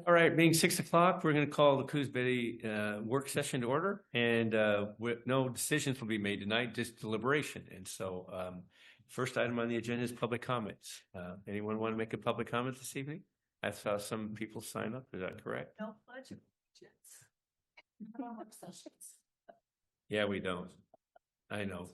All right, being 6 o'clock, we're going to call the Coos Betty work session to order, and no decisions will be made tonight, just deliberation. And so, first item on the agenda is public comments. Anyone want to make a public comment this evening? I saw some people sign up. Is that correct? No pledge of allegiance. Yeah, we don't. I know.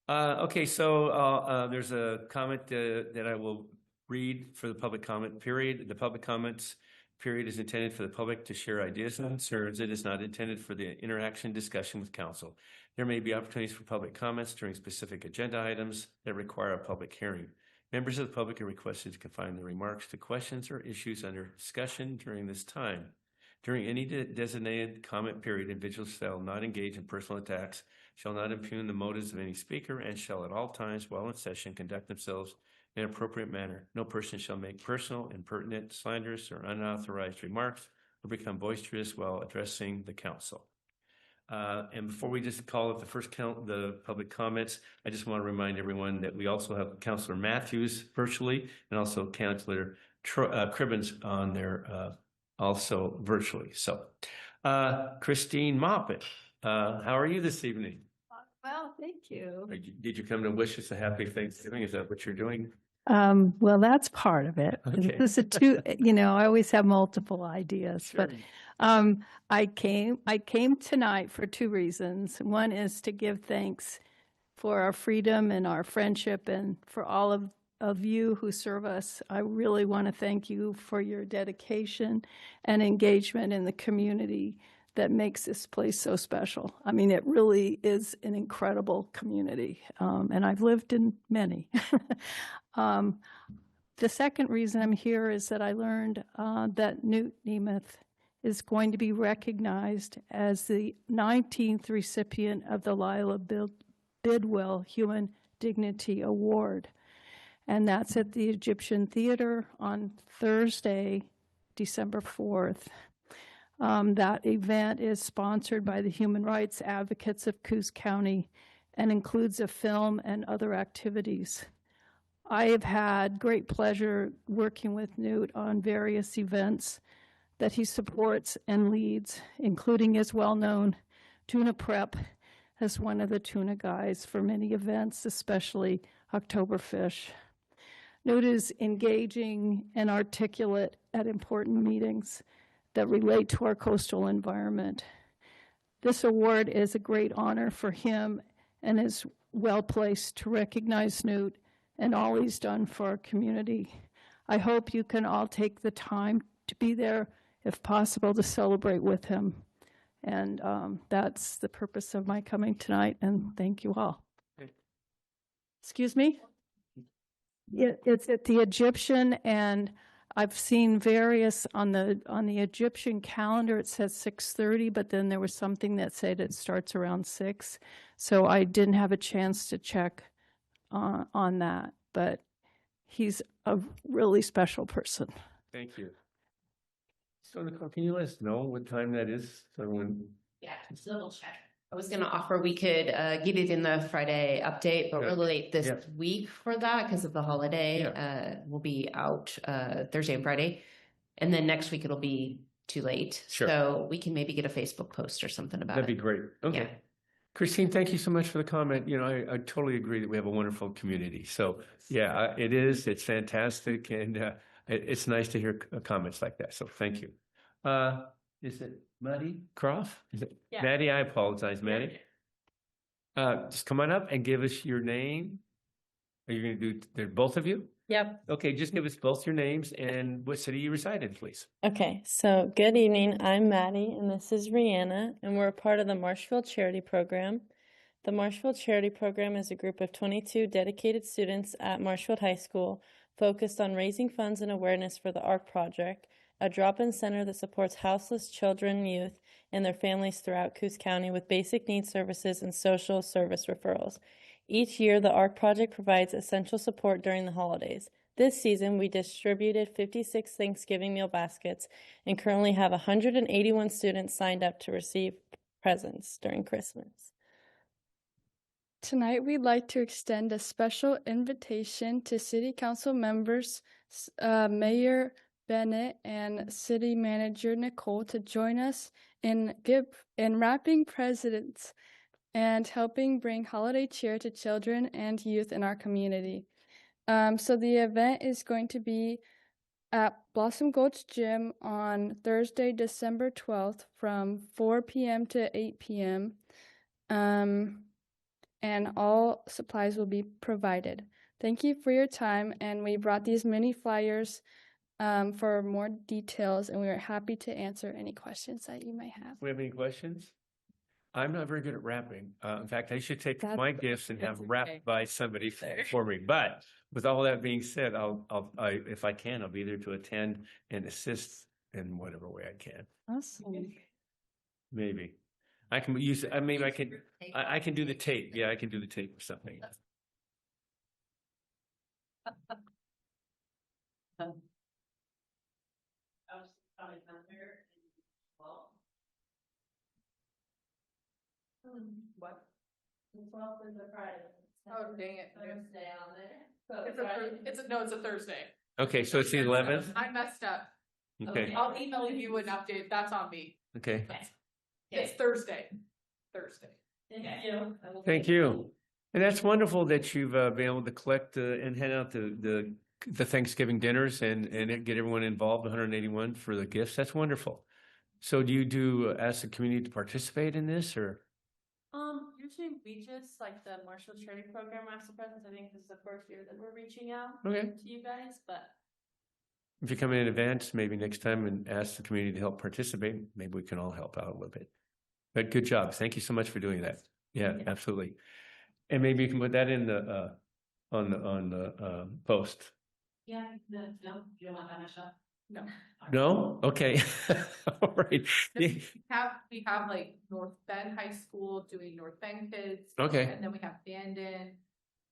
Okay, so there's a comment that I will read for the public comment period. The public comments period is intended for the public to share ideas and concerns. It is not intended for the interaction discussion with council. There may be opportunities for public comments during specific agenda items that require a public hearing. Members of the public are requested to confine their remarks to questions or issues under discussion during this time. During any designated comment period, individuals shall not engage in personal attacks, shall not impugn the motives of any speaker, and shall at all times while in session conduct themselves in an appropriate manner. No person shall make personal, impertinent, slanderous, or unauthorized remarks or become boisterous while addressing the council. And before we just call it the public comments, I just want to remind everyone that we also have Councilor Matthews virtually and also Councilor Cribbins on there also virtually. So, Christine Moppet, how are you this evening? Well, thank you. Did you come to wish us a happy Thanksgiving? Is that what you're doing? Well, that's part of it. Okay. This is I always have multiple ideas, Sure. but I came tonight for two reasons. One is to give thanks for our freedom and our friendship and for all of you who serve us. I really want to thank you for your dedication and engagement in the community that makes this place so special. I mean, it really is an incredible community, and I've lived in many. The second reason I'm here is that I learned that Newt Nemeth is going to be recognized as the 19th recipient of the Lila Bidwell Human Dignity Award. And that's at the Egyptian Theater on Thursday, December 4th. That event is sponsored by the Human Rights Advocates of Coos County and includes a film and other activities. I have had great pleasure working with Newt on various events that he supports and leads, including his well-known tuna prep as one of the tuna guys for many events, especially Oktoberfish. Newt is engaging and articulate at important meetings that relate to our coastal environment. This award is a great honor for him and is well placed to recognize Newt and all he's done for our community. I hope you can all take the time to be there, if possible, to celebrate with him. And that's the purpose of my coming tonight, and thank you all. Excuse me? It's at the Egyptian, and I've seen various on the Egyptian calendar. It says 6:30, but then there was something that said it starts around 6. So I didn't have a chance to check on that, but he's a really special person. Thank you. So, Nicole, can you let us know what time that is? So when... Yeah, just double check. I was going to offer we could get it in the Friday update, but we're late this week for that because of the holiday. We'll be out Thursday and Friday. And then next week it'll be too late. Sure. So we can maybe get a Facebook post or something about That'd it. be great. Okay. Yeah. Christine, thank you so much for the comment. I totally agree that we have a wonderful community. So yeah, it is. It's fantastic. And it's nice to hear comments like that. So thank you. Is it Maddie Croft? Is it Maddie? I apologize, Maddie. Just come on up and give us your name. Are you going to do they're both of you? Yep. Okay, just give us both your names and what city you reside in, please. Okay, so good evening. I'm Maddie, and this is Rihanna, and we're a part of the Marshfield Charity Program. The Marshfield Charity Program is a group of 22 dedicated students at Marshfield High School focused on raising funds and awareness for the ARC Project, a drop-in center that supports houseless children and youth and their families throughout Coos County with basic needs services and social service referrals. Each year, the ARC Project provides essential support during the holidays. This season, we distributed 56 Thanksgiving meal baskets and currently have 181 students signed up to receive presents during Christmas. Tonight, we'd like to extend a special invitation to City Council members, Mayor Bennett and City Manager Nicole to join us in wrapping presents and helping bring holiday cheer to children and youth in our community. So the event is going to be at Blossom Gulch Gym on Thursday, December 12th from 4 p.m. to 8 p.m. And all supplies will be provided. Thank you for your time, and we brought these mini flyers for more details, and we are happy to answer any questions that you may have. We have any questions? I'm not very good at wrapping. In fact, I should take That's- my gifts and have that's wrapped okay. by somebody for me. But with all that being said, if I can, I'll be there to attend and assist in whatever way I can. Awesome. Maybe I can use. Maybe I can. I can do the tape. Yeah, I can do the tape or something. What? The 12th is a Friday. Oh, dang it. Thursday on there. It's a Thursday. Okay, so it's the 11th. I messed up. Okay. I'll email you an update. That's on me. Okay. It's Thursday. Thursday. Thank you. Thank you. And that's wonderful that you've been able to collect and hand out the Thanksgiving dinners and get everyone involved, 181 for the gifts. That's wonderful. So do you ask the community to participate in this or? Usually we just like the Marshall Charity Program Master Presents. I think this is the first year that we're reaching out Okay. to you guys, but If you come in advance, maybe next time and ask the community to help participate, maybe we can all help out a little bit. But good job. Thank you so much for doing that. Yeah, absolutely. And maybe you can put that in the on the post. yeah, no, you don't want that, Michelle? No. No? Okay. All right. We have like North Bend High School doing North Bend kids. Okay. And then we have Bandon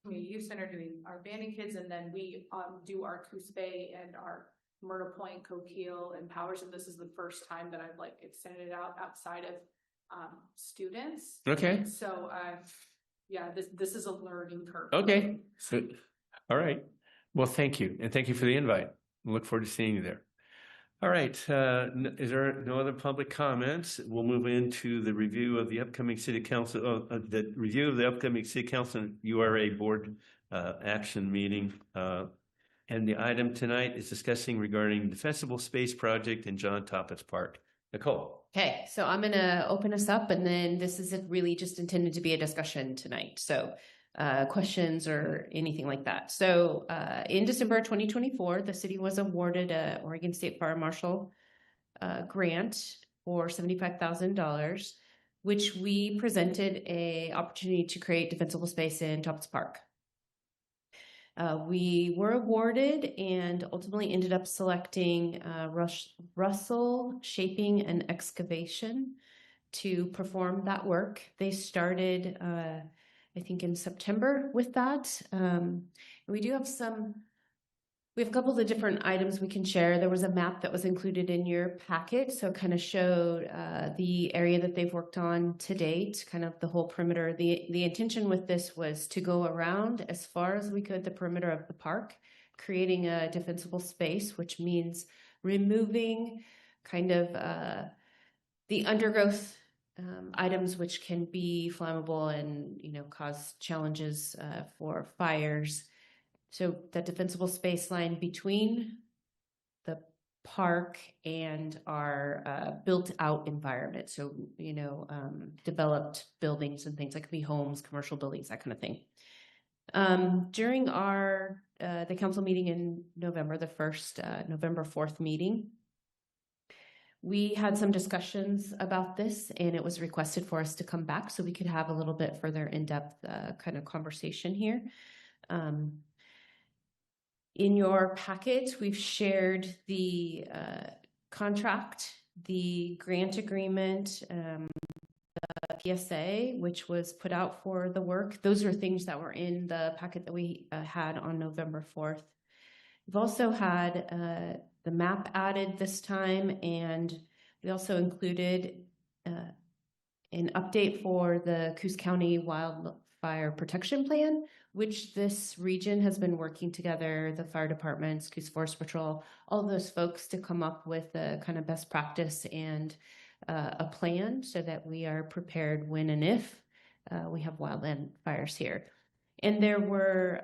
Community Youth Center doing our Bandon kids, and then we do our Coos Bay and our Myrtle Point, Coquille, and Powers. And this is the first time that I've like extended it out outside of students. Okay. So yeah, this is a learning curve. Okay. Good. All right. Well, thank you. And thank you for the invite. I look forward to seeing you there. All right. Is there no other public comments? We'll move into the review of the upcoming city council, the review of the upcoming city council and URA board action meeting. And the item tonight is discussing regarding the Festival Space Project in John Toppis Park. Nicole. Okay, so I'm gonna open us up, and then this is really just intended to be a discussion tonight. So questions or anything like that. So in December 2024, the city was awarded a Oregon State Fire Marshal grant for $75,000, which we presented a opportunity to create defensible space in Toppis Park. We were awarded and ultimately ended up selecting Russell Shaping and Excavation to perform that work. They started, I think, in September with that. We have a couple of different items we can share. There was a map that was included in your packet, so it kind of showed the area that they've worked on to date, kind of the whole perimeter. The intention with this was to go around as far as we could the perimeter of the park, creating a defensible space, which means removing kind of the undergrowth items which can be flammable and cause challenges for fires. So that defensible space line between the park and our built out environment. So, developed buildings and things that could be homes, commercial buildings, that kind of thing. During our, the council meeting in November, the first November 4th meeting, we had some discussions about this, and it was requested for us to come back so we could have a little bit further in-depth kind of conversation here. In your packet, we've shared the contract, the grant agreement, the PSA, which was put out for the work. Those are things that were in the packet that we had on November 4th. We've also had the map added this time, and we also included an update for the Coos County Wildfire Protection Plan, which this region has been working together, the fire departments, Coos Forest Patrol, all of those folks to come up with a kind of best practice and a plan so that we are prepared when and if we have wildland fires here. And there were,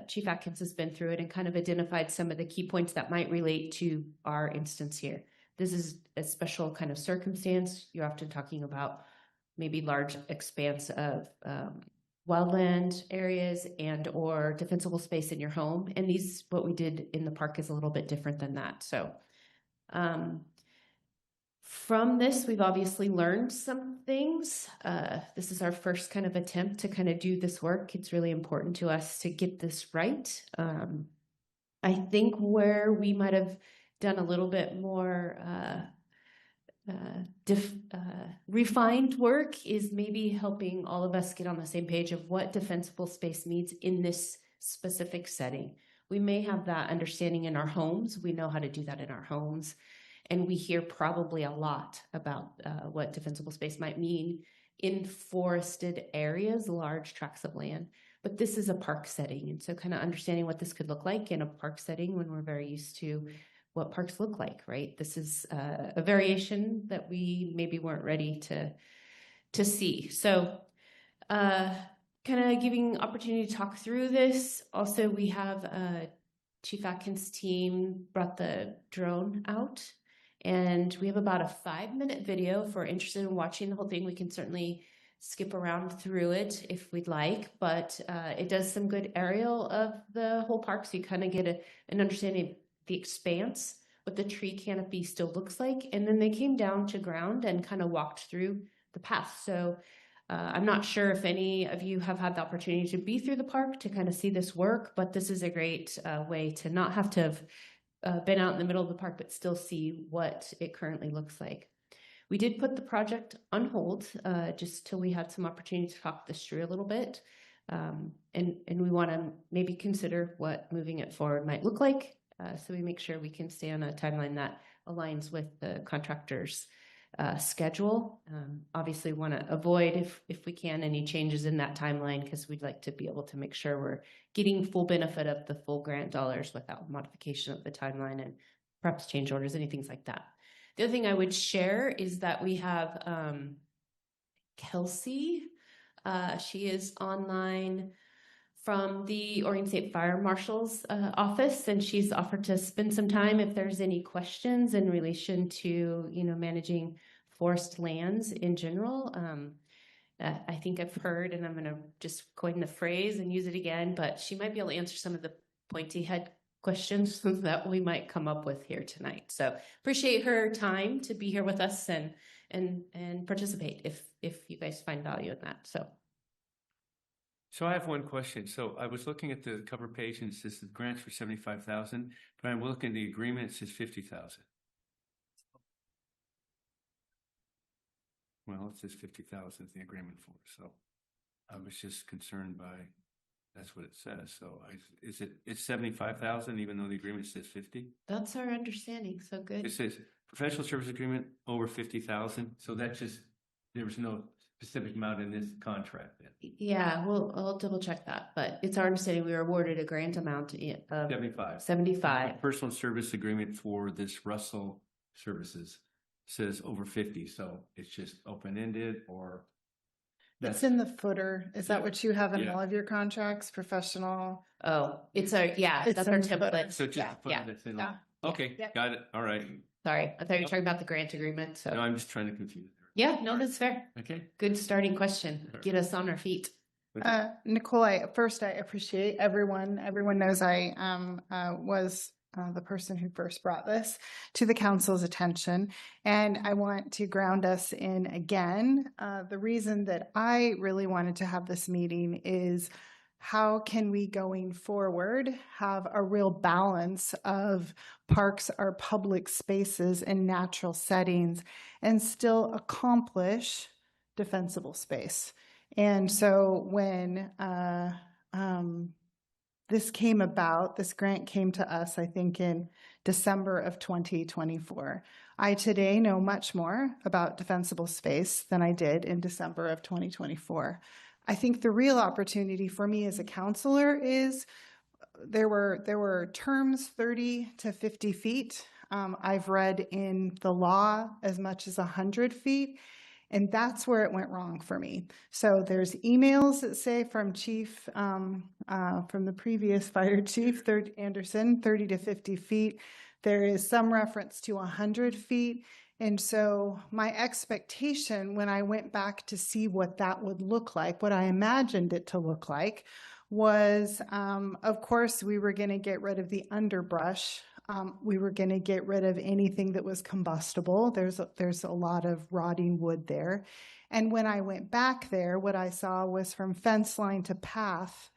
Chief Atkins has been through it and kind of identified some of the key points that might relate to our instance here. This is a special kind of circumstance. You're often talking about maybe large expanse of wildland areas and or defensible space in your home. And what we did in the park is a little bit different than that. So from this, we've obviously learned some things. This is our first kind of attempt to kind of do this work. It's really important to us to get this right. I think where we might have done a little bit more refined work is maybe helping all of us get on the same page of what defensible space needs in this specific setting. We may have that understanding in our homes. We know how to do that in our homes. And we hear probably a lot about what defensible space might mean in forested areas, large tracts of land. But this is a park setting. And so kind of understanding what this could look like in a park setting when we're very used to what parks look like, right? This is a variation that we maybe weren't ready to see. So kind of giving opportunity to talk through this. Also, we have Chief Atkins' team brought the drone out. And we have about a 5-minute video. If we're interested in watching the whole thing, we can certainly skip around through it if we'd like. But it does some good aerial of the whole park, so you kind of get an understanding of the expanse, what the tree canopy still looks like. And then they came down to ground and kind of walked through the path. So I'm not sure if any of you have had the opportunity to be through the park to kind of see this work, but this is a great way to not have to have been out in the middle of the park, but still see what it currently looks like. We did put the project on hold just till we had some opportunity to talk this through a little bit. And we want to maybe consider what moving it forward might look like. So we make sure we can stay on a timeline that aligns with the contractor's schedule. Obviously want to avoid, if we can, any changes in that timeline, because we'd like to be able to make sure we're getting full benefit of the full grant dollars without modification of the timeline and perhaps change orders, any things like that. The other thing I would share is that we have Kelsey. She is online from the Oregon State Fire Marshal's office, and she's offered to spend some time if there's any questions in relation to, managing forest lands in general. I think I've heard, and I'm going to just coin the phrase and use it again, but she might be able to answer some of the pointy head questions that we might come up with here tonight. So appreciate her time to be here with us and participate if you guys find value in that. So I have one question. So I was looking at the cover page and it says the grants for 75,000, but I'm looking at the agreement, it says 50,000. Well, it says 50,000 is the agreement for, so I was just concerned by, that's what it says. So it's 75,000 even though the agreement says 50? That's our understanding, so good. It says professional service agreement over 50,000. So that there was no specific amount in this contract then. Yeah, I'll double check that, but it's our understanding we were awarded a grant amount of 75. Personal service agreement for this Russell Services says over 50, so it's just open-ended or It's in the footer. Is that what you have in all of your contracts, professional? Oh, that's our template. so just put it in. Yeah. Okay, Yep. got it. All right. Sorry, I thought you were talking about the grant agreement. So No, I'm just trying to confuse it. yeah, no, that's fair. Okay. Good starting question. Get us on our feet. Nicole, I appreciate everyone. Everyone knows I was the person who first brought this to the council's attention. And I want to ground us in again. The reason that I really wanted to have this meeting is how can we going forward have a real balance of parks are public spaces and natural settings and still accomplish defensible space. And so when this grant came to us, I think in December of 2024. I today know much more about defensible space than I did in December of 2024. I think the real opportunity for me as a counselor is there were terms 30 to 50 feet. I've read in the law as much as 100 feet. And that's where it went wrong for me. So there's emails that say from from the previous fire chief, Anderson, 30 to 50 feet. There is some reference to 100 feet. And so my expectation when I went back to see what that would look like, what I imagined it to look like, was, of course, we were going to get rid of the underbrush. We were going to get rid of anything that was combustible. There's a lot of rotting wood there. And when I went back there, what I saw was from fence line to path,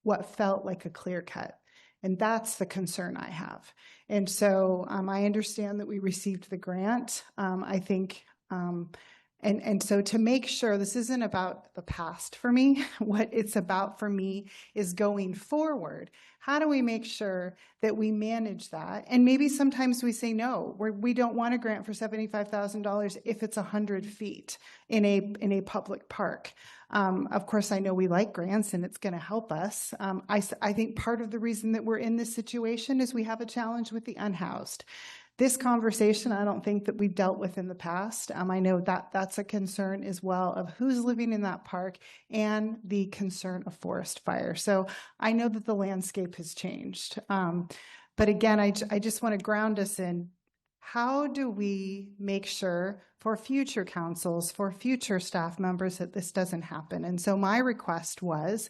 what felt like a clear cut. And that's the concern I have. And so I understand that we received the grant. I think, and so to make sure this isn't about the past for me, what it's about for me is going forward. How do we make sure that we manage that? And maybe sometimes we say no, we don't want a grant for $75,000 if it's 100 feet in a public park. Of course, I know we like grants and it's going to help us. I think part of the reason that we're in this situation is we have a challenge with the unhoused. This conversation, I don't think that we've dealt with in the past. I know that that's a concern as well of who's living in that park and the concern of forest fire. So I know that the landscape has changed. But again, I just want to ground us in how do we make sure for future councils, for future staff members that this doesn't happen? And so my request was,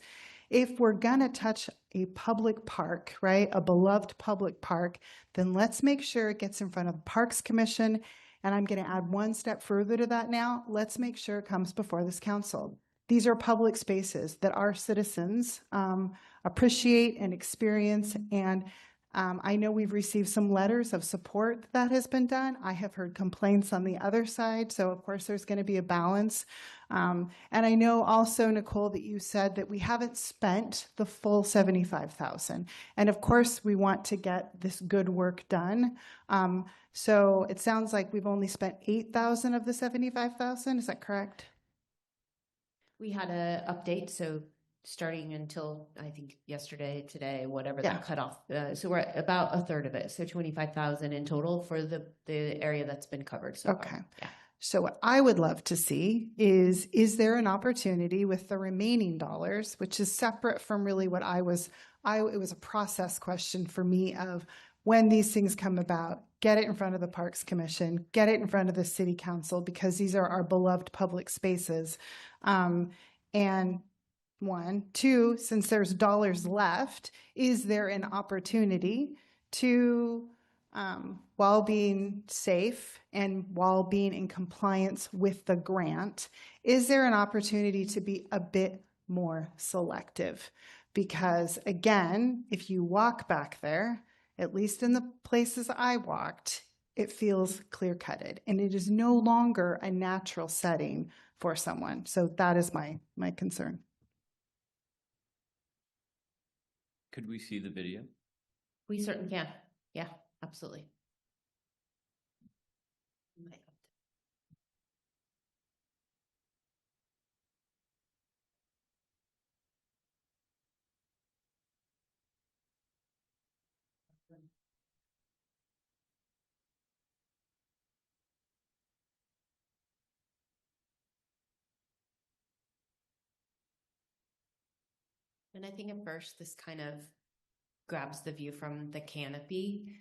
if we're going to touch a public park, right, a beloved public park, then let's make sure it gets in front of the Parks Commission. And I'm going to add one step further to that now. Let's make sure it comes before this council. These are public spaces that our citizens appreciate and experience. And I know we've received some letters of support that has been done. I have heard complaints on the other side. So of course there's going to be a balance. And I know also, Nicole, that you said that we haven't spent the full $75,000. And of course we want to get this good work done. So it sounds like we've only spent $8,000 of the $75,000. Is that correct? We had a update, so starting until I think yesterday, today, whatever Yeah. that cutoff. So we're at about a third of it. So 25,000 in total for the area that's been covered so Okay. far. Yeah. So what I would love to see is there an opportunity with the remaining dollars, which is separate from really what it was a process question for me of when these things come about, get it in front of the Parks Commission, get it in front of the City Council, because these are our beloved public spaces. And one, two, since there's dollars left, is there an opportunity to, while being safe and while being in compliance with the grant, is there an opportunity to be a bit more selective? Because again, if you walk back there, at least in the places I walked, it feels clear-cutted and it is no longer a natural setting for someone. So that is my concern. Could we see the video? We certainly can. Yeah, absolutely. And I think at first this kind of grabs the view from the canopy.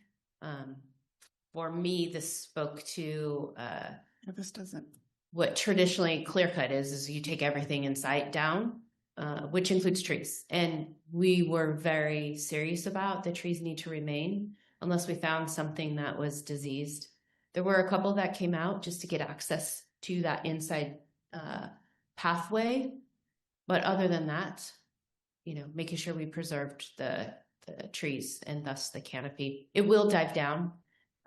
For me, this spoke to This doesn't. what traditionally clear cut is you take everything in sight down, which includes trees. And we were very serious about the trees need to remain unless we found something that was diseased. There were a couple that came out just to get access to that inside pathway. But other than that, making sure we preserved the trees and thus the canopy. It will dive down,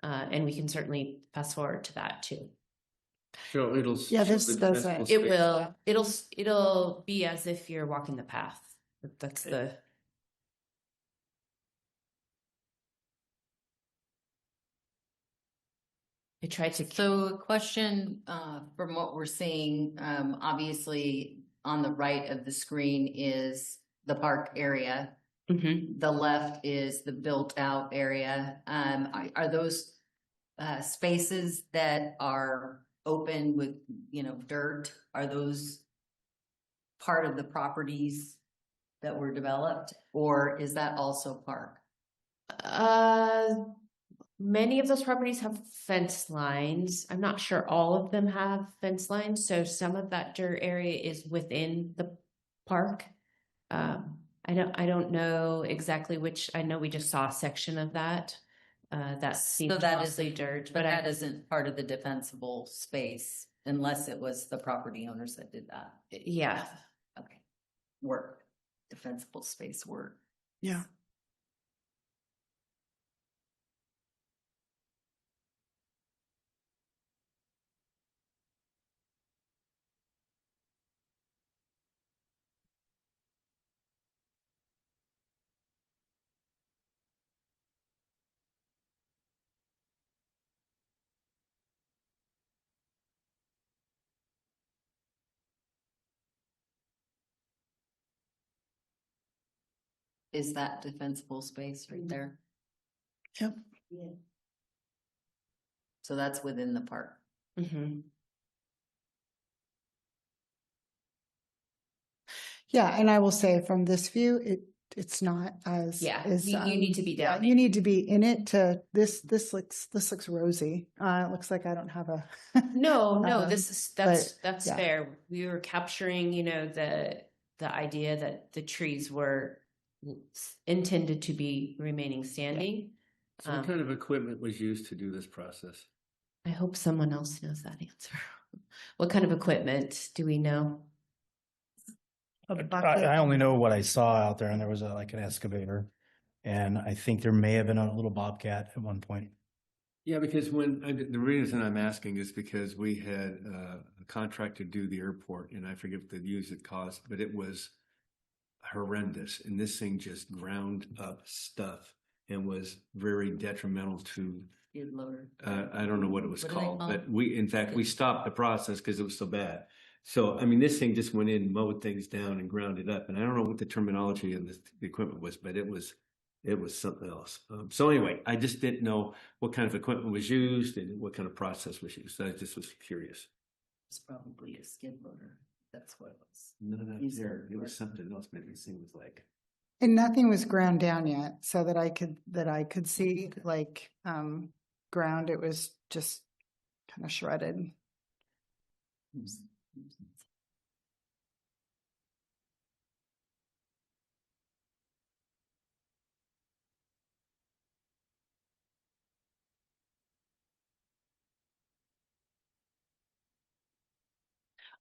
and we can certainly fast forward to that too. So it'll. Yeah, this show the doesn't. principal It space. will. It'll be as if you're walking the path. That's the. I tried to. So a question from what we're seeing, obviously on the right of the screen is the park area. Mhm. The left is the built-out area. Are those spaces that are open with, dirt? Are those part of the properties that were developed, or is that also park? Many of those properties have fence lines. I'm not sure all of them have fence lines, so some of that dirt area is within the park. I don't know exactly which. I know we just saw a section of that. That seems So that mostly isn't dirt, but but that isn't part of the defensible space unless it was the property owners that did that. yeah. Okay. Work, defensible space work. Yeah. Is that defensible space right there? Yep. So that's within the park. Mm-hmm. Yeah, and I will say from this view, it's not as Yeah, as, you need to be yeah, down. you need to be in it to this looks rosy. It looks like I don't have a No, Um, that's yeah. fair. We were capturing, the idea that the trees were intended to be remaining standing. So what kind of equipment was used to do this process? I hope someone else knows that answer. What kind of equipment do we know? a bucket. I only know what I saw out there, and there was like an excavator, and I think there may have been a little bobcat at one point. Yeah, because the reason I'm asking is because we had a contract to do the airport, and I forget the use it cost, but it was horrendous. And this thing just ground up stuff and was very detrimental to, Skid loader. I don't know what it was What do they called, call but it? in fact, we stopped the process because it was so bad. So, I mean, this thing just went in, mowed things down and ground it up. And I don't know what the terminology of the equipment was, but it was something else. So anyway, I just didn't know what kind of equipment was used and what kind of process was used. I just was curious. It's probably a skid loader. That's what it was. No, no, Used there. it It was for- something else. Maybe this thing was like. And nothing was ground down yet, so that I could see like ground. It was just kind of shredded.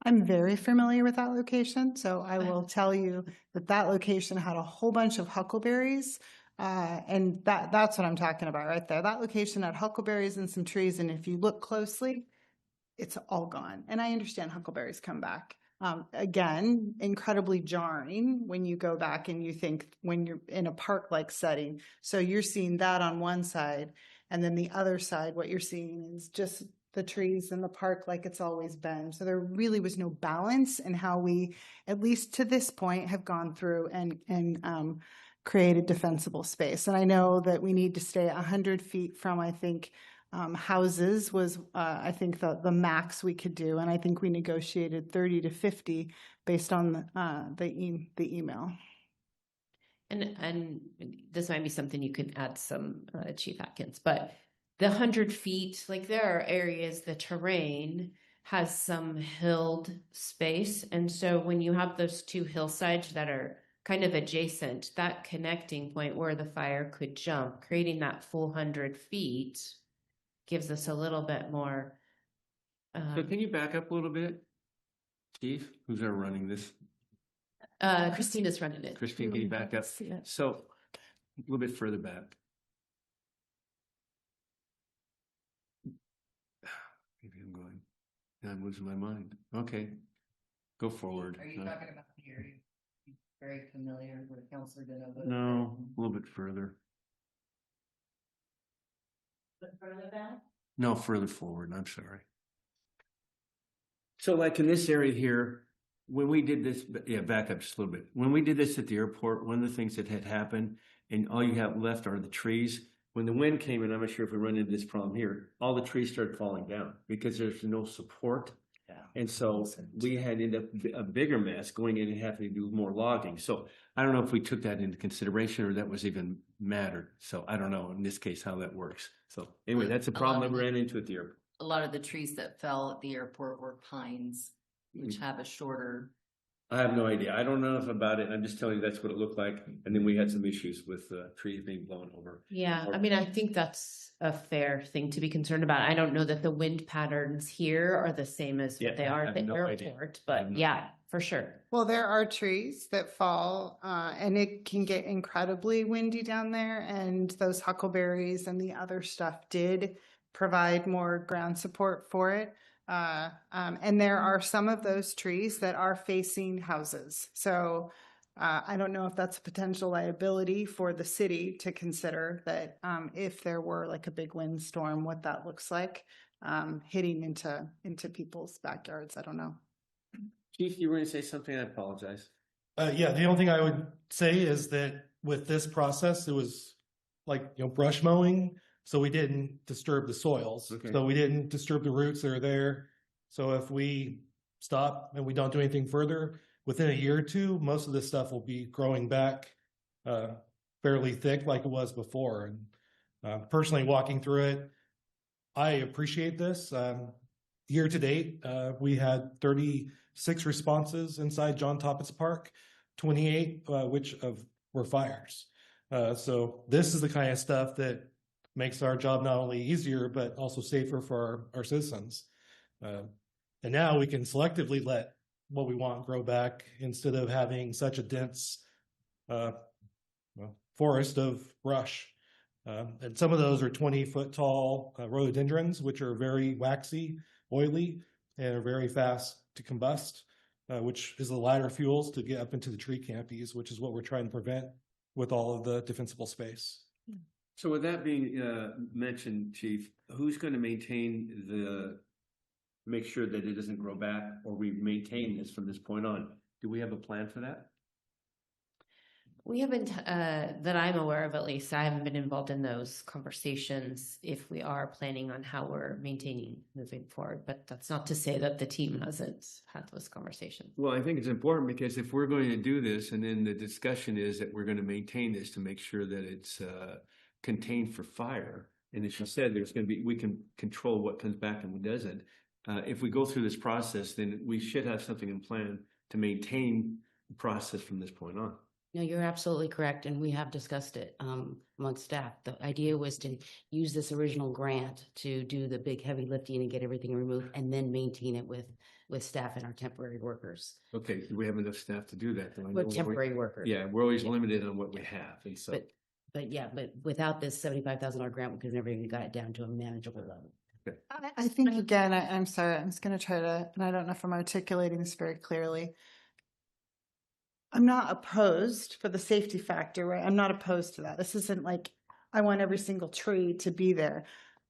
I'm very familiar with that location, so I will tell you that that location had a whole bunch of huckleberries. And that's what I'm talking about right there. That location had huckleberries and some trees, and if you look closely, it's all gone. And I understand huckleberries come back. Again, incredibly jarring when you go back and you think when you're in a park-like setting. So you're seeing that on one side, and then the other side, what you're seeing is just the trees in the park like it's always been. So there really was no balance in how we, at least to this point, have gone through and created defensible space. And I know that we need to stay 100 feet from, I think, houses was, I think, the max we could do. And I think we negotiated 30 to 50 based on the email. And this might be something you can add some, Chief Atkins, but the 100 feet, like there are areas, the terrain has some hilled space. And so when you have those two hillsides that are kind of adjacent, that connecting point where the fire could jump, creating that full 100 feet gives us a little bit more. So can you back up a little bit? Chief, who's our running this? Christina's running it. Christine, can you back up? So a little bit further back. Maybe I'm going. I'm losing my mind. Okay. Go forward. Are you talking about here? You're very familiar with Counselor DeNovo? No, a little bit further. But further back? No, further forward. I'm sorry. So like in this area here, when we did this, back up just a little bit. When we did this at the airport, one of the things that had happened, and all you have left are the trees. When the wind came in, I'm not sure if we run into this problem here, all the trees started falling down because there's no support. Yeah. And so we had ended up a bigger mess going in and having to do more logging. So I don't know if we took that into consideration or that was even mattered. So I don't know in this case how that works. So anyway, that's a problem that we ran into at the airport. A lot of the trees that fell at the airport were pines, which have a shorter. I have no idea. I don't know enough about it. I'm just telling you that's what it looked like. And then we had some issues with trees being blown over. Yeah, I mean, I think that's a fair thing to be concerned about. I don't know that the wind patterns here are the same as Yeah, what they I are at have the no idea. airport, I have but no yeah, for sure. Well, there are trees that fall, and it can get incredibly windy down there. And those huckleberries and the other stuff did provide more ground support for it. And there are some of those trees that are facing houses. So I don't know if that's a potential liability for the city to consider that if there were like a big windstorm, what that looks like hitting into people's backyards. I don't know. Chief, you were going to say something? I apologize. Yeah, the only thing I would say is that with this process, it was like, brush mowing. So we didn't disturb the soils. Okay. So we didn't disturb the roots that are there. So if we stop and we don't do anything further, within a year or two, most of this stuff will be growing back fairly thick like it was before. And personally walking through it, I appreciate this. Year to date, we had 36 responses inside John Toppit's Park, 28 which were fires. So this is the kind of stuff that makes our job not only easier, but also safer for our citizens. And now we can selectively let what we want grow back instead of having such a dense forest of brush. And some of those are 20-foot tall rhododendrons, which are very waxy, oily, and are very fast to combust, which is the lighter fuels to get up into the tree canopies, which is what we're trying to prevent with all of the defensible space. So with that being mentioned, Chief, who's going to make sure that it doesn't grow back, or we maintain this from this point on? Do we have a plan for that? We haven't, that I'm aware of at least, I haven't been involved in those conversations if we are planning on how we're maintaining moving forward. But that's not to say that the team hasn't had those conversations. Well, I think it's important because if we're going to do this, and then the discussion is that we're going to maintain this to make sure that it's contained for fire. And as you said, we can control what comes back and what doesn't. If we go through this process, then we should have something in plan to maintain the process from this point on. No, you're absolutely correct. And we have discussed it amongst staff. The idea was to use this original grant to do the big heavy lifting and get everything removed and then maintain it with staff and our temporary workers. Okay, do we have enough staff to do that? With temporary workers. Yeah, we're always limited on what we have. And so, But without this $75,000 grant, we could never even got it down to a manageable level. I think again, I'm sorry, I'm just going to try to, and I don't know if I'm articulating this very clearly. I'm not opposed for the safety factor, right? I'm not opposed to that. This isn't like I want every single tree to be there.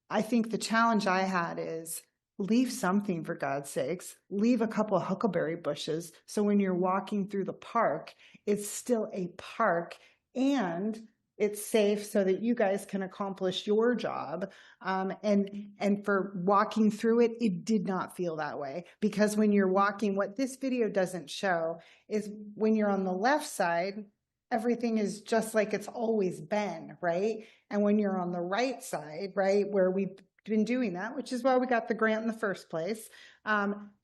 I think the challenge I had is leave something, for God's sakes. Leave a couple of huckleberry bushes so when you're walking through the park, it's still a park and it's safe so that you guys can accomplish your job. And for walking through it, it did not feel that way, because when you're walking, what this video doesn't show is when you're on the left side, everything is just like it's always been, right? And when you're on the right side, right, where we've been doing that, which is why we got the grant in the first place.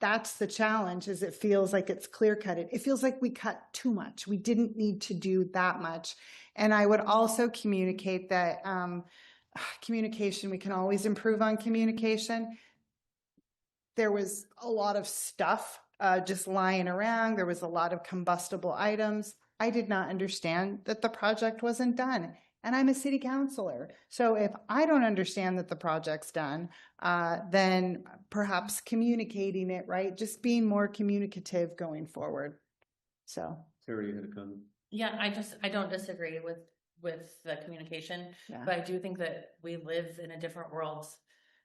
That's the challenge, is it feels like it's clear cutted. It feels like we cut too much. We didn't need to do that much. And I would also communicate that communication, we can always improve on communication. There was a lot of stuff just lying around. There was a lot of combustible items. I did not understand that the project wasn't done. And I'm a city councilor. So if I don't understand that the project's done, then perhaps communicating it, right? Just being more communicative going forward. So. Sarah, you had a comment? Yeah, I don't disagree with the communication, Yeah. but I do think that we live in a different world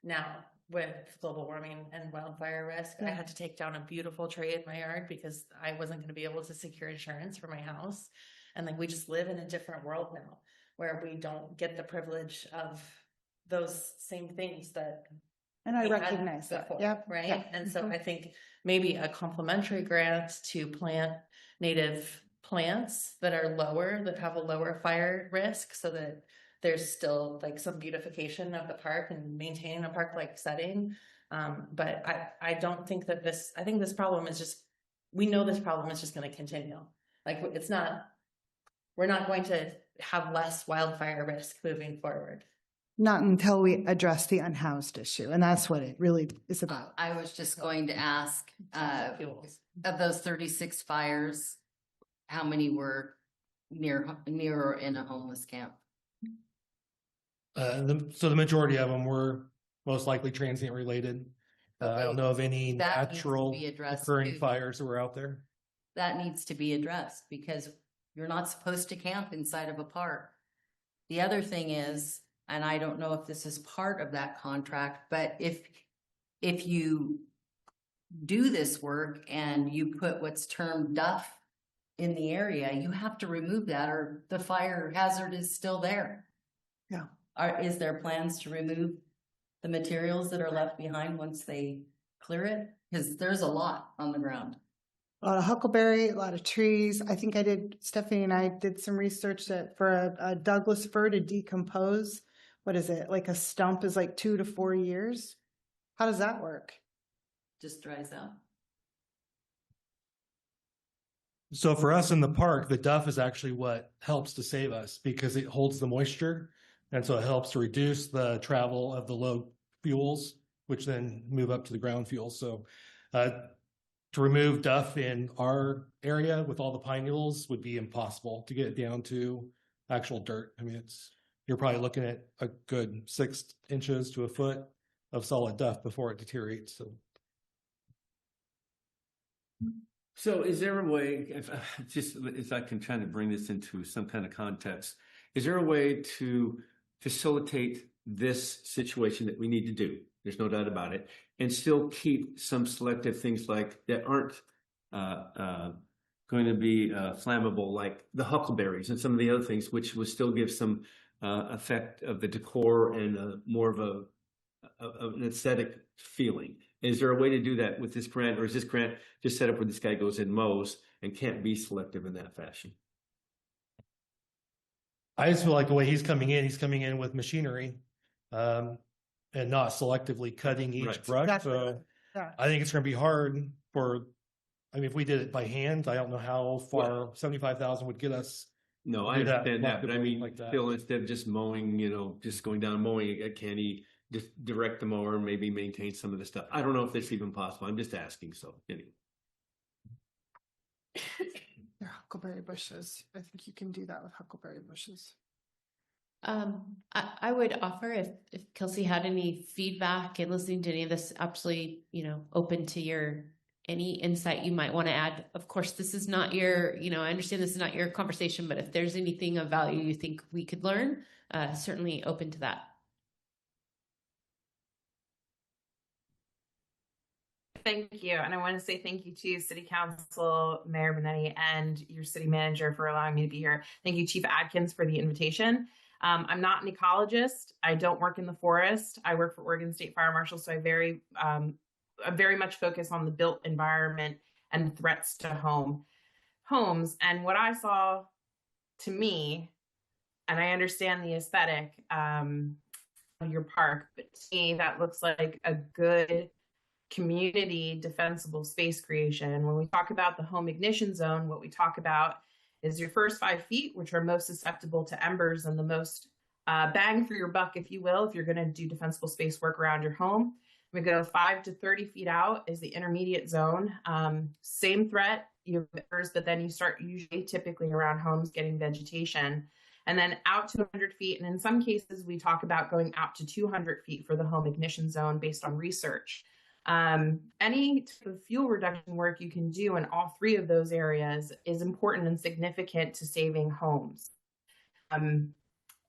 now. with global warming and wildfire risk. I had to take down a beautiful tree in my yard because I wasn't going to be able to secure insurance for my house. And like we just live in a different world now where we don't get the privilege of those same things that And I we had recognize that. before, Yep. right? Yeah. And so Mhm. I think maybe a complimentary grant to plant native plants that are lower, that have a lower fire risk, so that there's still like some beautification of the park and maintaining a park-like setting. But I don't think that I think this problem is just, we know this problem is just going to continue. Like it's not, we're not going to have less wildfire risk moving forward. Not until we address the unhoused issue. And that's what it really is about. I was just going to ask, Fuels. of those 36 fires, how many were near or in a homeless camp? So the majority of them were most likely transient related. I don't know of any That needs to natural be addressed occurring too. fires that were out there. That needs to be addressed because you're not supposed to camp inside of a park. The other thing is, and I don't know if this is part of that contract, but if you do this work and you put what's termed duff in the area, you have to remove that or the fire hazard is still there. Yeah. Is there plans to remove the materials that are left behind once they clear it? Because there's a lot on the ground. A lot of huckleberry, a lot of trees. I think Stephanie and I did some research that for a Douglas fir to decompose, what is it? Like a stump is like 2 to 4 years. How does that work? Just dries out. So for us in the park, the duff is actually what helps to save us because it holds the moisture. And so it helps to reduce the travel of the low fuels, which then move up to the ground fuels. So to remove duff in our area with all the pine needles would be impossible to get it down to actual dirt. I mean, you're probably looking at a good 6 inches to a foot of solid duff before it deteriorates. So is there a way, if I can try to bring this into some kind of context, is there a way to facilitate this situation that we need to do? There's no doubt about it, and still keep some selective things like that aren't going to be flammable, like the huckleberries and some of the other things, which would still give some effect of the decor and more of an aesthetic feeling. Is there a way to do that with this grant, or is this grant just set up where this guy goes and mows and can't be selective in that fashion? I just feel like the way he's coming in with machinery and not selectively cutting each Right. brush. Exactly. So Yeah. I think it's going to be hard if we did it by hand, I don't know how far 75,000 would get us. No, I Do that understand that, but I mean, like that. Phil, instead of just mowing, just going down and mowing, can he just direct the mower and maybe maintain some of the stuff? I don't know if that's even possible. I'm just asking. So anyway. They're huckleberry bushes. I think you can do that with huckleberry bushes. I would offer if Kelsey had any feedback and listening to any of this, absolutely, open to any insight you might want to add. Of course, this is not I understand this is not your conversation, but if there's anything of value you think we could learn, certainly open to that. Thank you. And I want to say thank you to City Council, Mayor Benetti, and your city manager for allowing me to be here. Thank you, Chief Adkins, for the invitation. I'm not an ecologist. I don't work in the forest. I work for Oregon State Fire Marshal, so I very much focus on the built environment and threats to homes. And what I saw, to me, and I understand the aesthetic of your park, but to me, that looks like a good community defensible space creation. When we talk about the home ignition zone, what we talk about is your first 5 feet, which are most susceptible to embers and the most bang for your buck, if you will, if you're going to do defensible space work around your home. We go 5 to 30 feet out is the intermediate zone. Same threat, you have embers, but then you start usually typically around homes getting vegetation. And then out to 100 feet. And in some cases, we talk about going out to 200 feet for the home ignition zone based on research. Any type of fuel reduction work you can do in all 3 of those areas is important and significant to saving homes.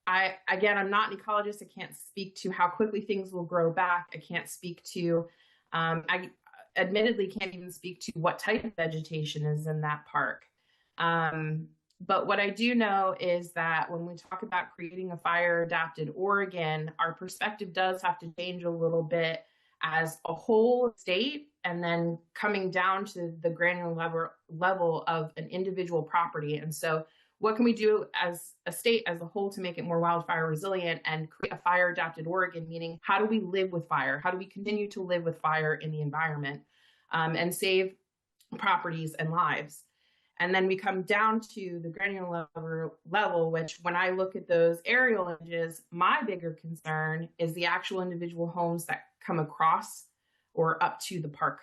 I'm not an ecologist. I can't speak to how quickly things will grow back. I can't speak to, I admittedly can't even speak to what type of vegetation is in that park. But what I do know is that when we talk about creating a fire adapted Oregon, our perspective does have to change a little bit as a whole state, and then coming down to the granular level of an individual property. And so what can we do as a state as a whole to make it more wildfire resilient and create a fire adapted Oregon? Meaning, how do we live with fire? How do we continue to live with fire in the environment and save properties and lives? And then we come down to the granular level, which when I look at those aerial images, my bigger concern is the actual individual homes that come across or up to the park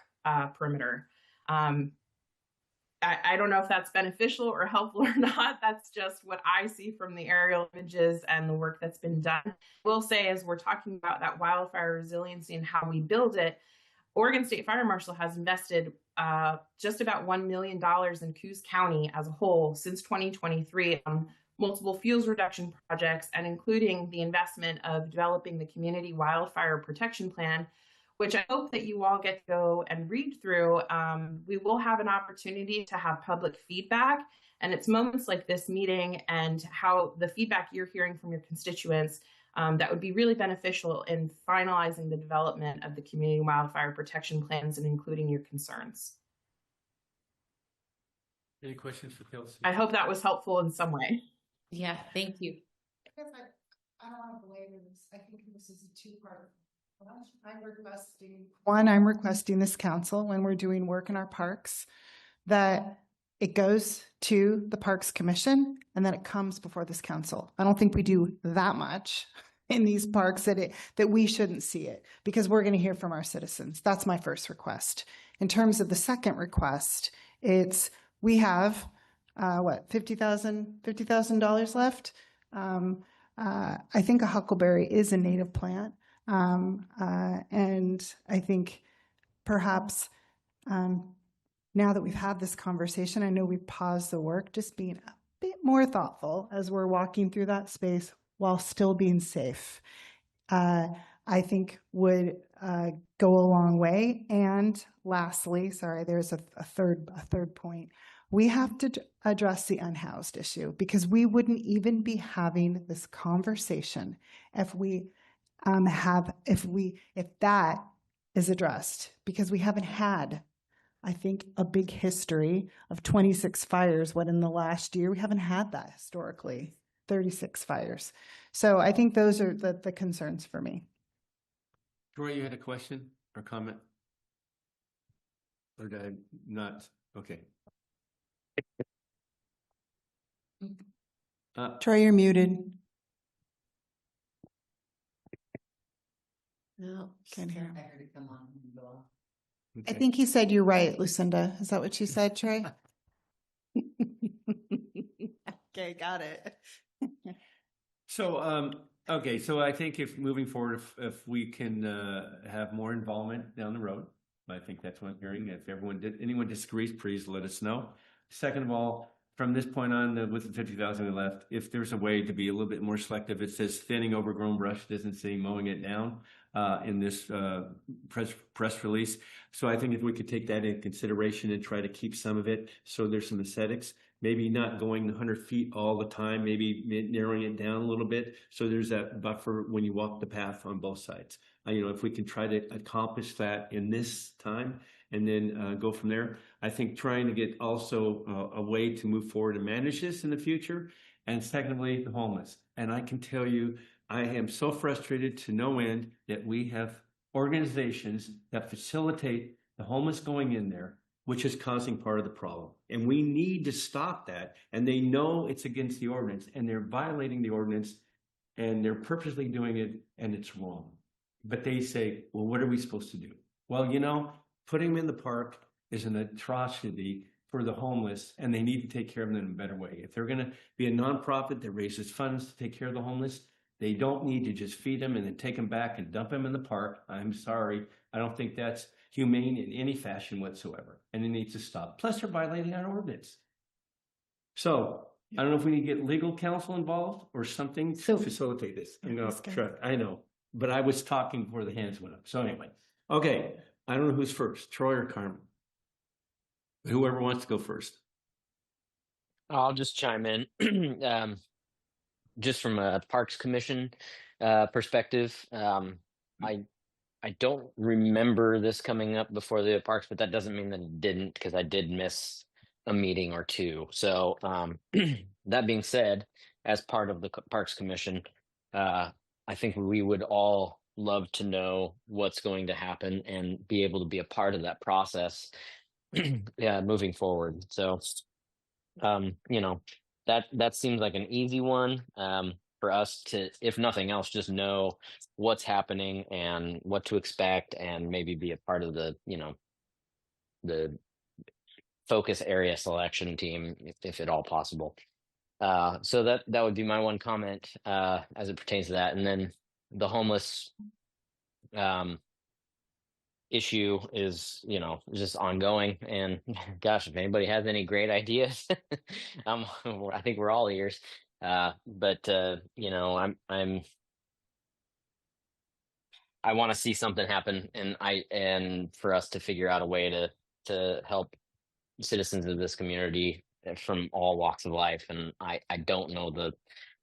perimeter. I don't know if that's beneficial or helpful or not. That's just what I see from the aerial images and the work that's been done. I will say, as we're talking about that wildfire resiliency and how we build it, Oregon State Fire Marshal has invested just about $1 million in Coos County as a whole since 2023 on multiple fuels reduction projects, and including the investment of developing the Community Wildfire Protection Plan, which I hope that you all get to go and read through. We will have an opportunity to have public feedback, and it's moments like this meeting and how the feedback you're hearing from your constituents that would be really beneficial in finalizing the development of the community wildfire protection plans and including your concerns. Any questions for Kelsey? I hope that was helpful in some way. Yeah, thank you. I don't want to belabor this. I think this is a two-part. I'm requesting this council, when we're doing work in our parks, that it goes to the Parks Commission and then it comes before this council. I don't think we do that much in these parks that we shouldn't see it, because we're going to hear from our citizens. That's my first request. In terms of the second request, we have $50,000 left. I think a huckleberry is a native plant. And I think perhaps now that we've had this conversation, I know we've paused the work, just being a bit more thoughtful as we're walking through that space while still being safe, I think would go a long way. And lastly, sorry, there's a third point. We have to address the unhoused issue, because we wouldn't even be having this conversation if that is addressed, because we haven't had, I think, a big history of 26 fires. What, in the last year, we haven't had that historically, 36 fires. So I think those are the concerns for me. Troy, you had a question or comment? Or did I not? Okay. Troy, you're muted. No, Can't hear him. I heard it come on and go off. I think he said you're right, Lucinda. Is that what you said, Troy? Okay, got it. So, okay, so I think if moving forward, if we can have more involvement down the road, I think that's what I'm hearing. If anyone disagrees, please let us know. Second of all, from this point on, with the 50,000 left, if there's a way to be a little bit more selective, it says thinning overgrown brush, doesn't say mowing it down in this press release. So I think if we could take that into consideration and try to keep some of it, so there's some aesthetics, maybe not going 100 feet all the time, maybe narrowing it down a little bit, so there's that buffer when you walk the path on both sides. If we can try to accomplish that in this time and then go from there. I think trying to get also a way to move forward and manage this in the future. And secondly, the homeless. And I can tell you, I am so frustrated to no end that we have organizations that facilitate the homeless going in there, which is causing part of the problem. And we need to stop that. And they know it's against the ordinance, and they're violating the ordinance, and they're purposely doing it, and it's wrong. But they say, well, what are we supposed to do? Well, putting them in the park is an atrocity for the homeless, and they need to take care of them in a better way. If they're going to be a nonprofit that raises funds to take care of the homeless, they don't need to just feed them and then take them back and dump them in the park. I'm sorry. I don't think that's humane in any fashion whatsoever, and it needs to stop. Plus, they're violating our ordinance. So I don't know if we need to get legal counsel involved or something to So- facilitate this. You know, That's good. sure, I know, but I was talking before the hands went up. So anyway, okay, I don't know who's first, Troy or Carmen. Whoever wants to go first. I'll just chime in. Just from a Parks Commission perspective, I don't remember this coming up before the parks, but that doesn't mean that it didn't, because I did miss a meeting or two. So that being said, as part of the Parks Commission, I think we would all love to know what's going to happen and be able to be a part of that process. Yeah, moving forward. So you know, that seems like an easy one for us to, if nothing else, just know what's happening and what to expect, and maybe be a part of the, you know, the focus area selection team if at all possible. So that would be my one comment as it pertains to that. And then the homeless issue is, you know, just ongoing. And gosh, if anybody has any great ideas, I think we're all ears. But you know, I want to see something happen, and for us to figure out a way to help citizens of this community from all walks of life. And I don't know the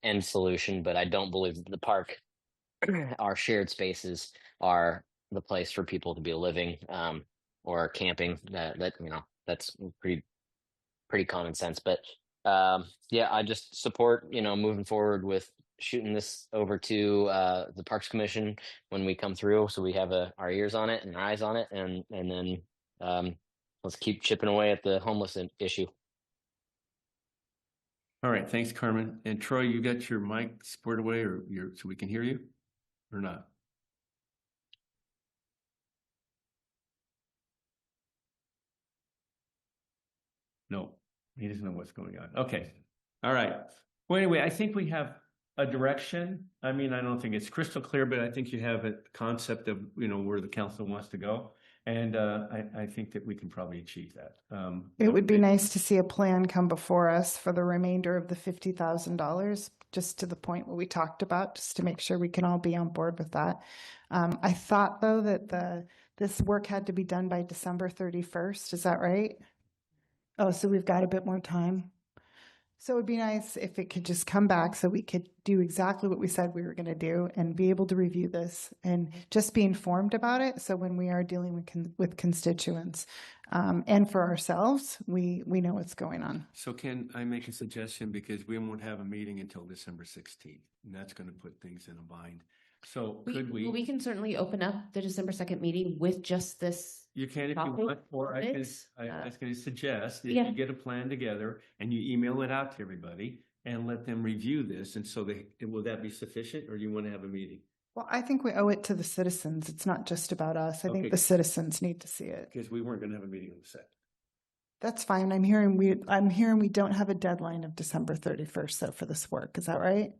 end solution, but I don't believe that the park, our shared spaces, are the place for people to be living or camping. That you know, that's pretty common sense. But yeah, I just support, you know, moving forward with shooting this over to the Parks Commission when we come through, so we have our ears on it and our eyes on it, and then let's keep chipping away at the homeless issue. All right, thanks, Carmen. And Troy, you got your mic squared away, or so we can hear you, or not? No, he doesn't know what's going on. Okay, all right. Well, anyway, I think we have a direction. I mean, I don't think it's crystal clear, but I think you have a concept of, you know, where the council wants to go. And I think that we can probably achieve that. It would be nice to see a plan come before us for the remainder of the $50,000, just to the point what we talked about, just to make sure we can all be on board with that. I thought, though, that this work had to be done by December 31st. Is that right? Oh, so we've got a bit more time. So it would be nice if it could just come back so we could do exactly what we said we were going to do and be able to review this and just be informed about it. So when we are dealing with constituents and for ourselves, we know what's going on. So can I make a suggestion? Because we won't have a meeting until December 16th, and that's going to put things in a bind. So could we? We can certainly open up the December 2nd meeting with just this. You can if you want, or I was going to suggest that Yeah. you get a plan together and you email it out to everybody and let them review this. And so will that be sufficient, or you want to have a meeting? Well, I think we owe it to the citizens. It's not just about us. I Okay. think the citizens need to see it. Because we weren't going to have a meeting on the 2nd. That's fine. I'm hearing we don't have a deadline of December 31st though for this work. Is that right?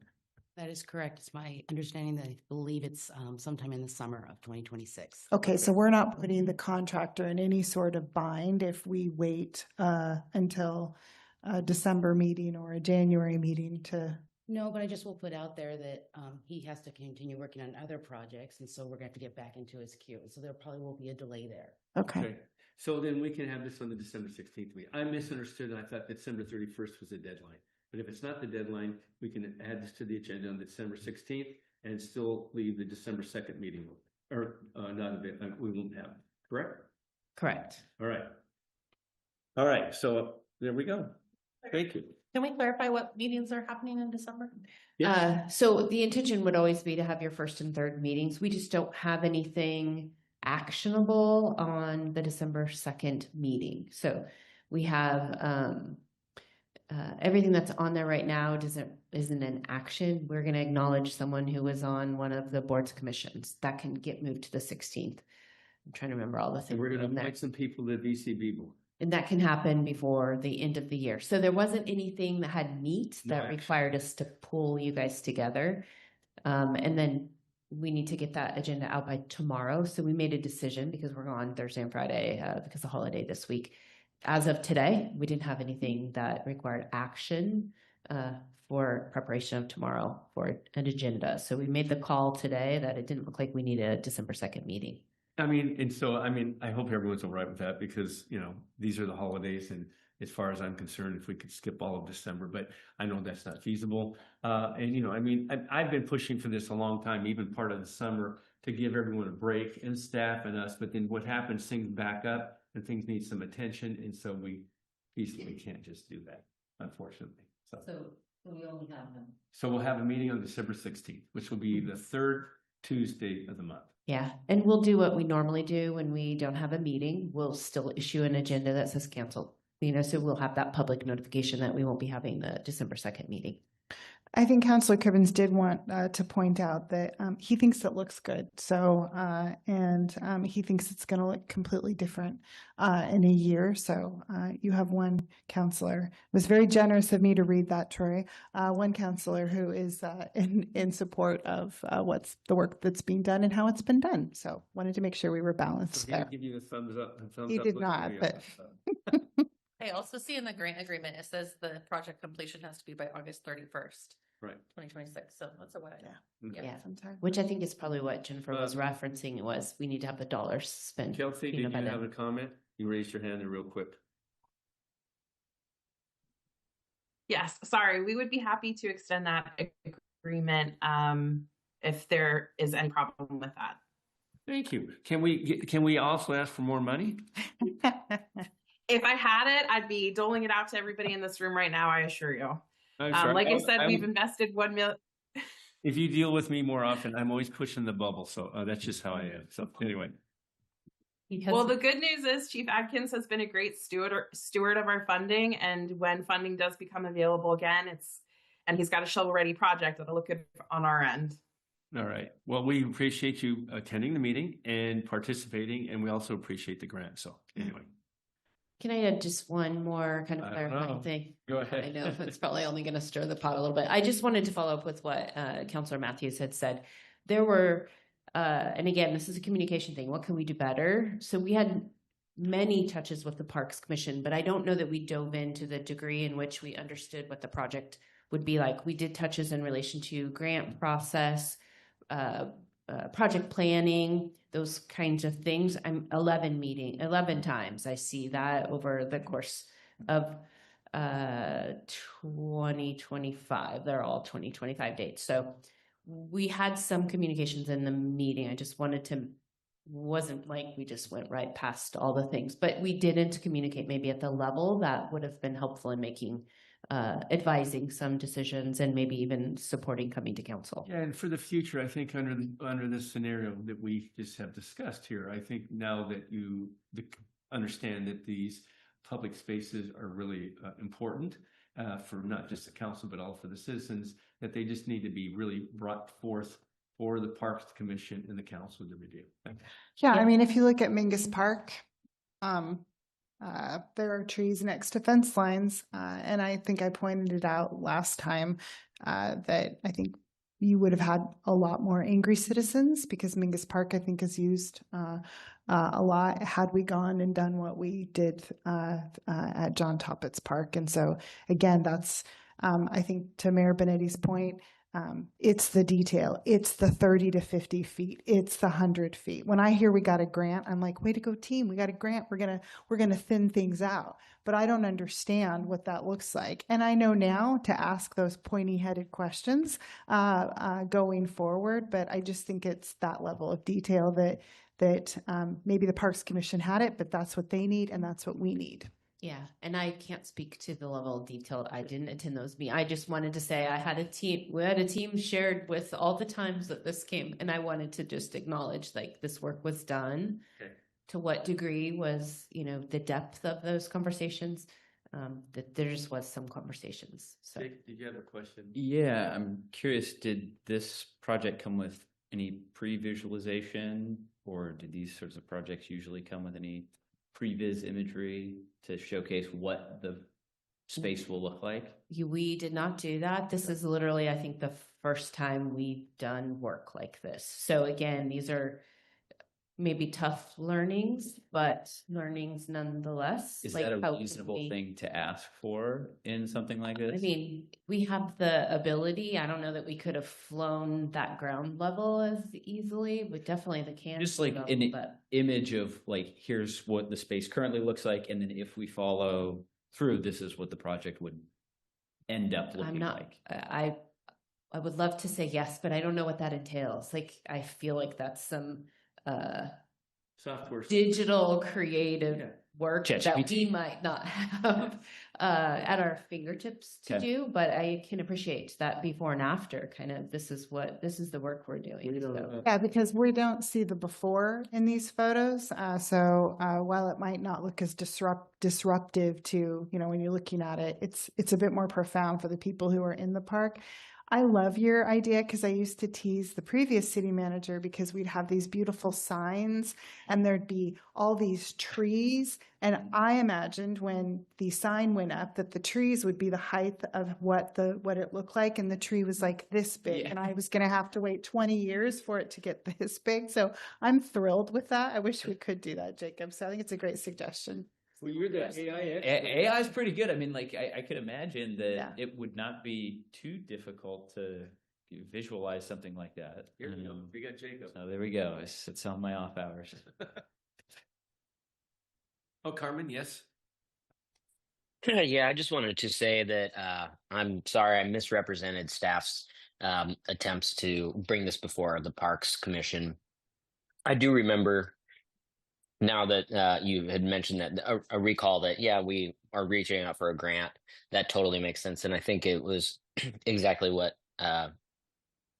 That is correct. It's my understanding that I believe it's sometime in the summer of 2026. Okay, so we're not putting the contractor in any sort of bind if we wait until a December meeting or a January meeting to. No, but I just will put out there that he has to continue working on other projects, and so we're going to have to get back into his queue. So there probably will be a delay there. Okay. So then we can have this on the December 16th meeting. I misunderstood. I thought December 31st was the deadline. But if it's not the deadline, we can add this to the agenda on December 16th and still leave the December 2nd meeting open. Or not a bit, we won't have it. Correct? Correct. All right. All right. So there we go. Thank you. Can we clarify what meetings are happening in December? So the intention would always be to have your first and third meetings. We just don't have anything actionable on the December 2nd meeting. So we have everything that's on there right now isn't an action. We're going to acknowledge someone who was on one of the boards commissions that can get moved to the 16th. I'm trying to remember all the things. And we're going to on there. invite some people to the VCB board. And that can happen before the end of the year. So there wasn't anything that had meat No that action. required us to pull you guys together. And then we need to get that agenda out by tomorrow. So we made a decision because we're gone Thursday and Friday because of the holiday this week. As of today, we didn't have anything that required action. for preparation of tomorrow for an agenda. So we made the call today that it didn't look like we needed a December 2nd meeting. I mean, and so, I mean, I hope everyone's all right with that because, you know, these are the holidays and as far as I'm concerned, if we could skip all of December, but I know that's not feasible. And, you know, I mean, I've been pushing for this a long time, even part of the summer, to give everyone a break and staff and us. But then what happens, things back up and things need some attention. And so we feasibly can't just do that, unfortunately. So we only have them. So we'll have a meeting on December 16th, which will be the third Tuesday of the month. Yeah, and we'll do what we normally do when we don't have a meeting. We'll still issue an agenda that says canceled. You know, so we'll have that public notification that we won't be having the December 2nd meeting. I think Councillor Cribbins did want to point out that he thinks it looks good. So, and he thinks it's going to look completely different in a year. So you have one councillor. It was very generous of me to read that, Troy. One councillor who is in support of what's the work that's being done and how it's been done. So wanted to make sure we were balanced So he there. did give you a thumbs up. He did not, but I also see in the grant agreement, it says the project completion has to be by August 31st. Right. 2026. So that's a while. Okay. Yeah, sometime. which I think is probably what Jennifer was referencing. It was we need to have the dollars spent. Kelsey, you did know, you by then. have a comment? You raised your hand there real quick. Yes, sorry, we would be happy to extend that agreement if there is any problem with that. Thank you. Can we also ask for more money? If I had it, I'd be doling it out to everybody in this room right now, I assure you. I'm sorry. Like I said, we've invested 1 million. If you deal with me more often, I'm always pushing the bubble. So that's just how I am. So anyway. Well, the good news is Chief Adkins has been a great steward of our funding. And when funding does become available again, and he's got a shovel-ready project that'll look good on our end. All right. Well, we appreciate you attending the meeting and participating, and we also appreciate the grant. So anyway. Can I add just one more kind of clarifying thing? Go ahead. I know it's probably only going to stir the pot a little bit. I just wanted to follow up with what Councillor Matthews had said. There were, and again, this is a communication thing. What can we do better? So we had many touches with the Parks Commission, but I don't know that we dove into the degree in which we understood what the project would be like. We did touches in relation to grant process, project planning, those kinds of things. I'm 11 times I see that over the course of 2025. They're all 2025 dates. So we had some communications in the meeting. I just wanted to, wasn't like we just went right past all the things, but we didn't communicate maybe at the level that would have been helpful in making advising some decisions and maybe even supporting coming to council. Yeah, and for the future, I think under this scenario that we just have discussed here, I think now that you understand that these public spaces are really important for not just the council, but all for the citizens, that they just need to be really brought forth for the Parks Commission and the council to review. Yeah, I mean, if you look at Mingus Park, there are trees next to fence lines, and I think I pointed it out last time that I think you would have had a lot more angry citizens because Mingus Park, I think, is used a lot had we gone and done what we did at John Toppett's Park. And so, again, that's, I think, to Mayor Benetti's point, it's the detail. It's the 30 to 50 feet. It's the 100 feet. When I hear we got a grant, I'm like, way to go, team. We got a grant. We're gonna thin things out. But I don't understand what that looks like. And I know now to ask those pointy-headed questions going forward. But I just think it's that level of detail that maybe the Parks Commission had it, but that's what they need and that's what we need. Yeah, and I can't speak to the level of detail. I didn't attend those meetings. I just wanted to say I had a team. We had a team shared with all the times that this came, and I wanted to just acknowledge like this work was done. Okay. To what degree was, you know, the depth of those conversations? That there just was some conversations. So, Jake, did you have a question? Yeah, I'm curious. Did this project come with any pre-visualization, or did these sorts of projects usually come with any previs imagery to showcase what the space will look like? we did not do that. This is literally, I think, the first time we've done work like this. So again, these are maybe tough learnings, but learnings nonetheless. Is Like, that how a can reasonable we- thing to ask for in something like this? I mean, we have the ability. I don't know that we could have flown that ground level as easily, but definitely the can. Just like level, an but image of like, here's what the space currently looks like, and then if we follow through, this is what the project would end up looking I'm not. like. I would love to say yes, but I don't know what that entails. Like, I feel like that's some Software. digital creative Yeah. work that we might not have at our fingertips to Okay. do, but I can appreciate that before and after kind of this is the work we're doing. So. Yeah, because we don't see the before in these photos. So while it might not look as disruptive to, when you're looking at it, it's a bit more profound for the people who are in the park. I love your idea because I used to tease the previous city manager because we'd have these beautiful signs and there'd be all these trees. And I imagined when the sign went up that the trees would be the height of what it looked like. And the tree was like this big. Yeah. And I was going to have to wait 20 years for it to get this big. So I'm thrilled with that. I wish we could do that, Jacob. So I think it's a great suggestion. Well, you're the AI AI is pretty good. I mean, like I could imagine that Yeah. it would not be too difficult to visualize something like that. Here we go. We got Jacob. So there we go. It's on my off hours. Oh, Carmen, yes. Yeah, I just wanted to say that I'm sorry I misrepresented staff's attempts to bring this before the Parks Commission. I do remember now that you had mentioned that a recall that, yeah, we are reaching out for a grant. That totally makes sense. And I think it was exactly what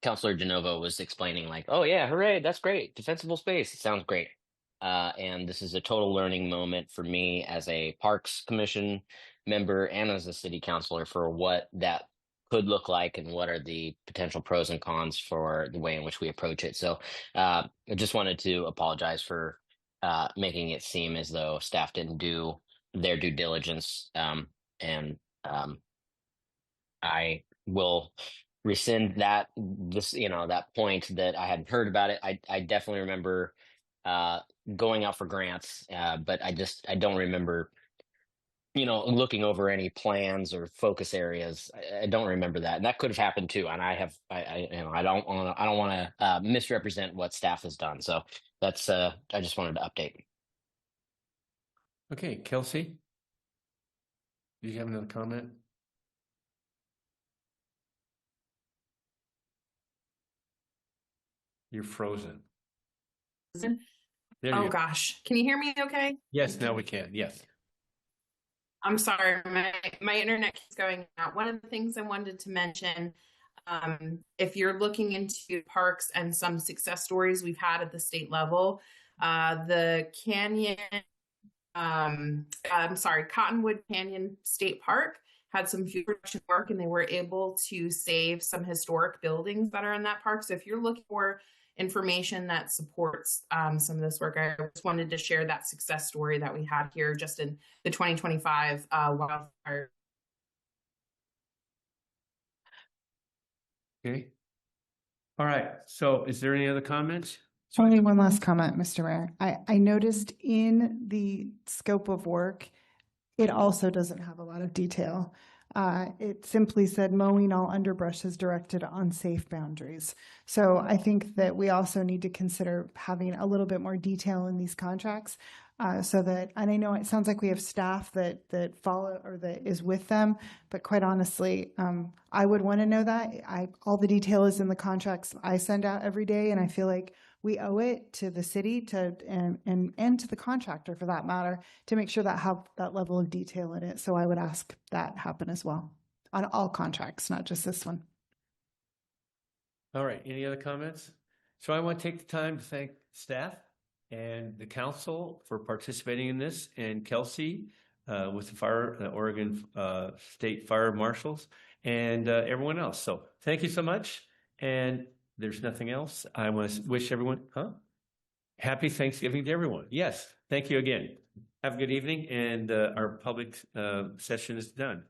Councilor DeNovo was explaining, like, oh yeah, hooray, that's great. Defensible space. It sounds great. And this is a total learning moment for me as a Parks Commission member and as a city councilor for what that could look like and what are the potential pros and cons for the way in which we approach it. So I just wanted to apologize for making it seem as though staff didn't do their due diligence. I will rescind that point that I hadn't heard about it. I definitely remember going out for grants, but I don't remember looking over any plans or focus areas. I don't remember that, and that could have happened too. And I don't want to misrepresent what staff has done. So that's I just wanted to update. Okay, Kelsey, do you have another comment? You're frozen. There Oh you go. gosh, can you hear me okay? Yes, now we can. Yes. I'm sorry, my internet keeps going out. One of the things I wanted to mention, if you're looking into parks and some success stories we've had at the state level, the Cottonwood Canyon State Park had some field production work and they were able to save some historic buildings that are in that park. So if you're looking for information that supports some of this work, I just wanted to share that success story that we had here just in the 2025 wildfire. Okay. All right. So is there any other comments? Only one last comment, Mr. Mayor. I noticed in the scope of work, it also doesn't have a lot of detail. It simply said mowing all underbrush is directed on safe boundaries. So I think that we also need to consider having a little bit more detail in these contracts so that, and I know it sounds like we have staff that follow or that is with them, but quite honestly, I would want to know that. All the detail is in the contracts I send out every day, and I feel like we owe it to the city and to the contractor for that matter to make sure that have that level of detail in it. So I would ask that happen as well on all contracts, not just this one. All right. Any other comments? So I want to take the time to thank staff and the council for participating in this, and Kelsey with the Oregon State Fire Marshals, and everyone else. So thank you so much. And there's nothing else. I want to wish everyone, happy Thanksgiving to everyone. Yes, thank you again. Have a good evening, and our public session is done.